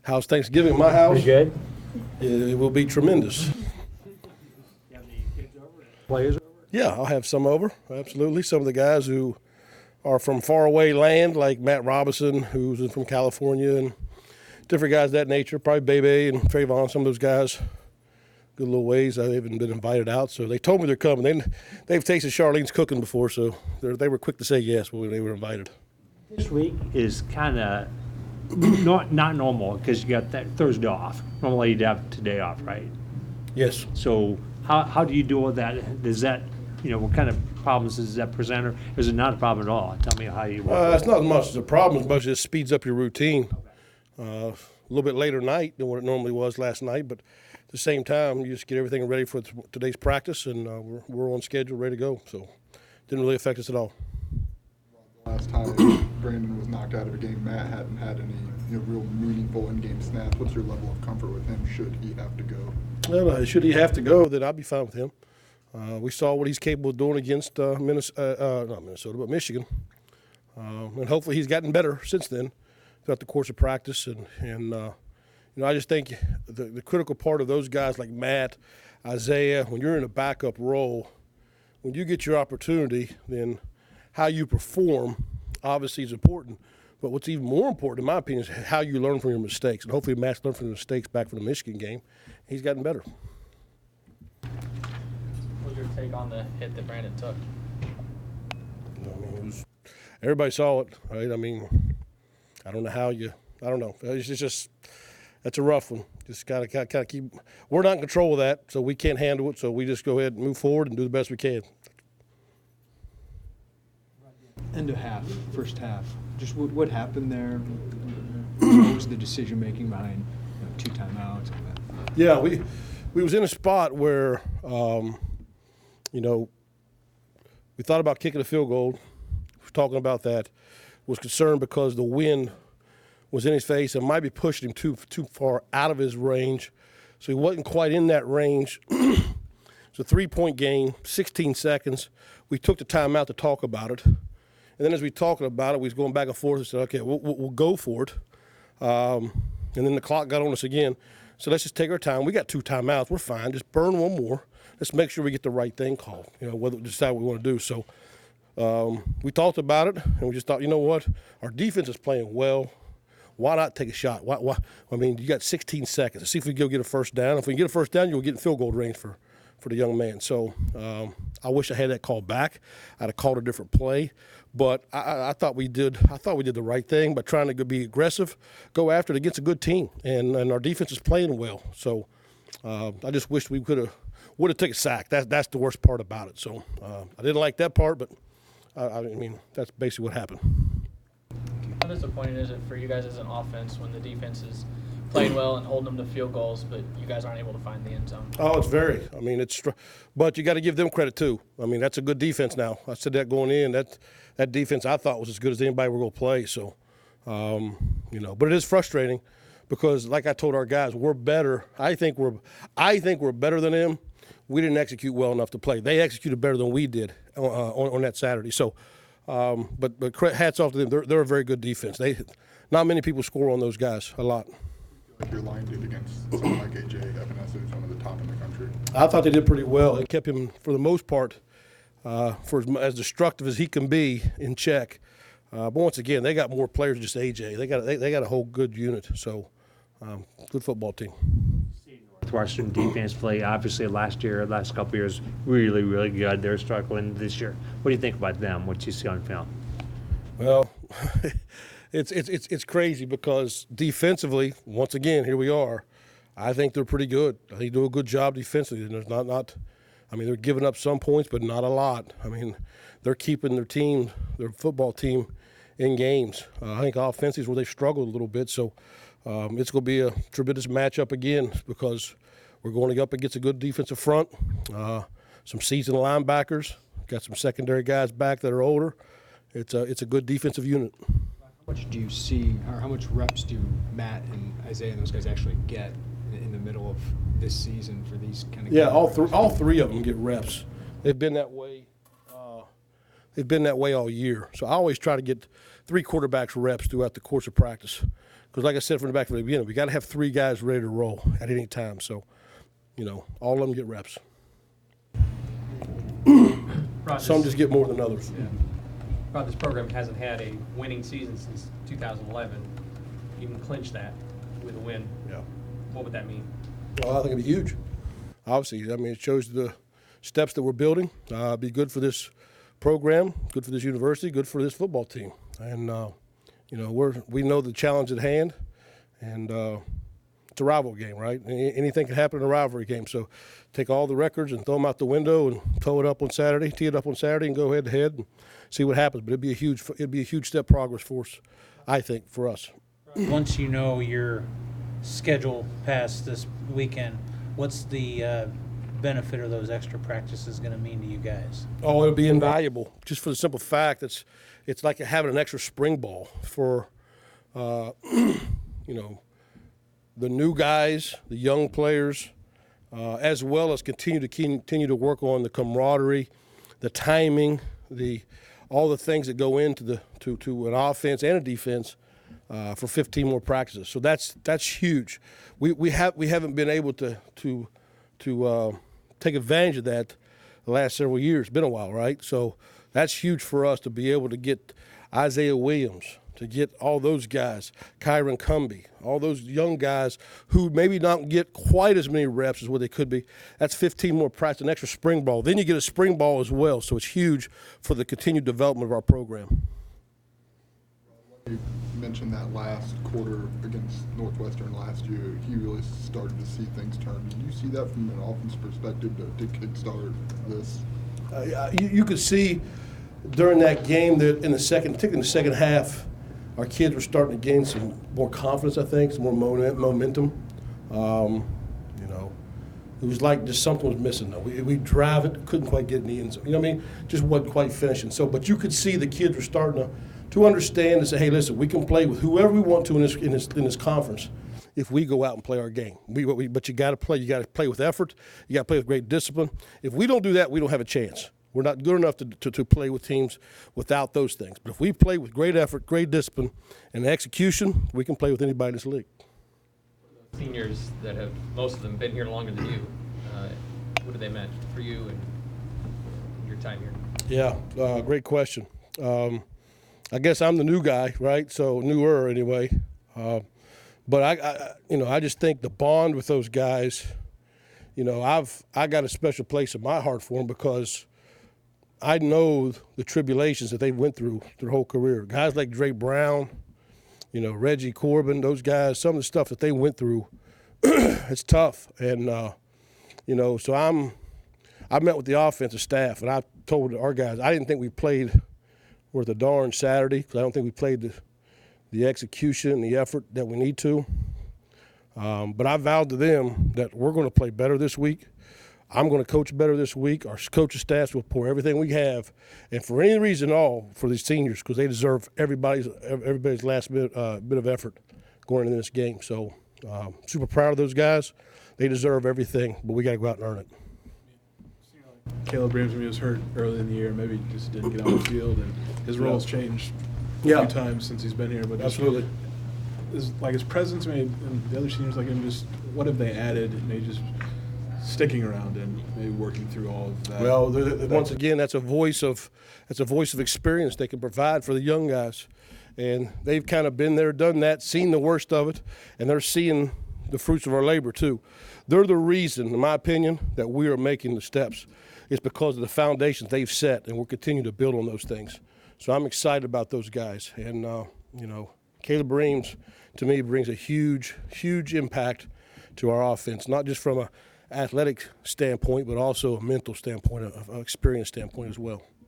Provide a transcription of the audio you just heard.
How's Thanksgiving at my house? Pretty good. It will be tremendous. You have any kids over? Players over? Yeah, I'll have some over, absolutely. Some of the guys who are from faraway land, like Matt Robinson, who's from California, and different guys of that nature, probably Bebe and Trayvon, some of those guys. Good little ways. They haven't been invited out, so they told me they're coming. They've tasted Charlene's cooking before, so they were quick to say yes when they were invited. This week is kind of not normal because you got that Thursday off. Normally you'd have today off, right? Yes. So how do you deal with that? Does that, what kind of problems does that present, or is it not a problem at all? Tell me how you work. It's not as much as a problem as much as it speeds up your routine. A little bit later night than what it normally was last night, but at the same time, you just get everything ready for today's practice, and we're on schedule, ready to go. So didn't really affect us at all. Last time Brandon was knocked out of a game, Matt hadn't had any real meaningful in-game snaps. What's your level of comfort with him should he have to go? Well, should he have to go, then I'll be fine with him. We saw what he's capable of doing against not Minnesota, but Michigan. And hopefully he's gotten better since then throughout the course of practice. And I just think the critical part of those guys like Matt, Isaiah, when you're in a backup role, when you get your opportunity, then how you perform obviously is important. But what's even more important, in my opinion, is how you learn from your mistakes. And hopefully Matt's learned from the mistakes back from the Michigan game. He's gotten better. What was your take on the hit that Brandon took? Everybody saw it, right? I mean, I don't know how I don't know. It's just that's a rough one. Just gotta kind of keep. We're not in control of that, so we can't handle it. So we just go ahead and move forward and do the best we can. End of half, first half. Just what happened there? What was the decision making behind 2 timeouts? Yeah, we was in a spot where we thought about kicking a field goal. We were talking about that. Was concerned because the wind was in his face and might be pushing him too far out of his range, so he wasn't quite in that range. It's a 3-point game, 16 seconds. We took the timeout to talk about it. And then as we talking about it, we was going back and forth and said, okay, we'll go for it. And then the clock got on us again. So let's just take our time. We got 2 timeouts. We're fine. Just burn one more. Let's make sure we get the right thing called, whether we decide what we want to do. So we talked about it, and we just thought, you know what? Our defense is playing well. Why not take a shot? Why? I mean, you got 16 seconds. Let's see if we can go get a first down. If we can get a first down, you'll get in field goal range for the young man. So I wish I had that call back. I'd have called a different play. But I thought we did. I thought we did the right thing by trying to be aggressive, go after it against a good team, and our defense is playing well. So I just wish we would have taken a sack. That's the worst part about it. So I didn't like that part, but I mean that's basically what happened. How disappointing is it for you guys as an offense when the defense is playing well and holding them to field goals, but you guys aren't able to find the end zone? Oh, it's very. I mean, but you got to give them credit too. I mean, that's a good defense now. I said that going in. That defense I thought was as good as anybody we're going to play. So, but it is frustrating because, like I told our guys, we're better. I think we're better than them. We didn't execute well enough to play. They executed better than we did on that Saturday. So, but hats off to them. They're a very good defense. Not many people score on those guys a lot. Like your line did against someone like A.J. Epinesa, who's one of the top in the country. I thought they did pretty well. It kept him, for the most part, for as destructive as he can be, in check. But once again, they got more players than just A.J. They got a whole good unit. So, good football team. Northwestern defense play, obviously last couple of years, really, really good. They're struggling this year. What do you think about them, what you see on film? Well, it's crazy because defensively, once again, here we are. I think they're pretty good. I think they do a good job defensively. And there's not I mean, they're giving up some points, but not a lot. I mean, they're keeping their football team in games. I think offensively is where they've struggled a little bit. So it's going to be a tremendous matchup again because we're going up against a good defensive front, some seasoned linebackers, got some secondary guys back that are older. It's a good defensive unit. How much do you see, or how much reps do Matt and Isaiah and those guys actually get in the middle of this season for these kind of? Yeah, all three of them get reps. They've been that way. They've been that way all year. So I always try to get 3 quarterbacks reps throughout the course of practice Because like I said from the back of the beginning, we got to have 3 guys ready to roll at any time. So, all of them get reps. Some just get more than others. Yeah. Rod, this program hasn't had a winning season since 2011. You can clinch that with a win. Yeah. What would that mean? Well, I think it'd be huge. Obviously, I mean, it shows the steps that we're building. Be good for this program, good for this university, good for this football team. And we know the challenge at hand, and it's a rival game, right? Anything can happen in a rivalry game. So take all the records and throw them out the window and tee it up on Saturday, and go head to head and see what happens. But it'd be a huge step progress for us, I think, for us. Once you know your schedule past this weekend, what's the benefit of those extra practices going to mean to you guys? Oh, it'll be invaluable, just for the simple fact it's like having an extra spring ball for, the new guys, the young players, as well as continue to work on the camaraderie, the timing, all the things that go into to an offense and a defense for 15 more practices. So that's huge. We haven't been able to take advantage of that the last several years. It's been a while, right? So that's huge for us to be able to get Isaiah Williams, to get all those guys, Kyron Cumby, all those young guys who maybe not get quite as many reps as what they could be. That's 15 more practice, an extra spring ball. Then you get a spring ball as well, so it's huge for the continued development of our program. You mentioned that last quarter against Northwestern last year, he really started to see things turn. Did you see that from an offense perspective to kickstart this? You could see during that game that particularly in the second half, our kids were starting to gain some more confidence, I think, some more momentum. It was like just something was missing, though. We drive it, couldn't quite get in the end zone. You know what I mean? Just wasn't quite finishing. So, but you could see the kids were starting to understand and say, hey, listen, we can play with whoever we want to in this conference if we go out and play our game. But you got to play. You got to play with effort. You got to play with great discipline. If we don't do that, we don't have a chance. We're not good enough to play with teams without those things. But if we play with great effort, great discipline, and execution, we can play with anybody in this league. Seniors that have, most of them, been here longer than you, what do they meant for you and your time here? Yeah, great question. I guess I'm the new guy, right? So newer anyway. But I just think the bond with those guys, I got a special place in my heart for them because I know the tribulations that they went through their whole career. Guys like Drake Brown, Reggie Corbin, those guys, some of the stuff that they went through, it's tough. And, so I met with the offensive staff, and I told our guys, I didn't think we played worth a darn Saturday because I don't think we played the execution and the effort that we need to. But I vowed to them that we're going to play better this week. I'm going to coach better this week. Our coaching staff will pour everything we have, and for any reason at all, for these seniors, because they deserve everybody's last bit of effort going into this game. So super proud of those guys. They deserve everything, but we got to go out and earn it. Caleb Ramsey was hurt early in the year, maybe just didn't get on the field, and his role's changed a few times since he's been here. But Absolutely. His presence, maybe, and the other seniors like him, just what have they added? Maybe just sticking around and maybe working through all of that. Well, once again, that's a voice of experience they can provide for the young guys, and they've kind of been there, done that, seen the worst of it, and they're seeing the fruits of our labor too. They're the reason, in my opinion, that we are making the steps. It's because of the foundations they've set, and we're continuing to build on those things. So I'm excited about those guys, and Caleb Reams, to me, brings a huge, huge impact to our offense, not just from an athletic standpoint, but also a mental standpoint, an experience standpoint as well.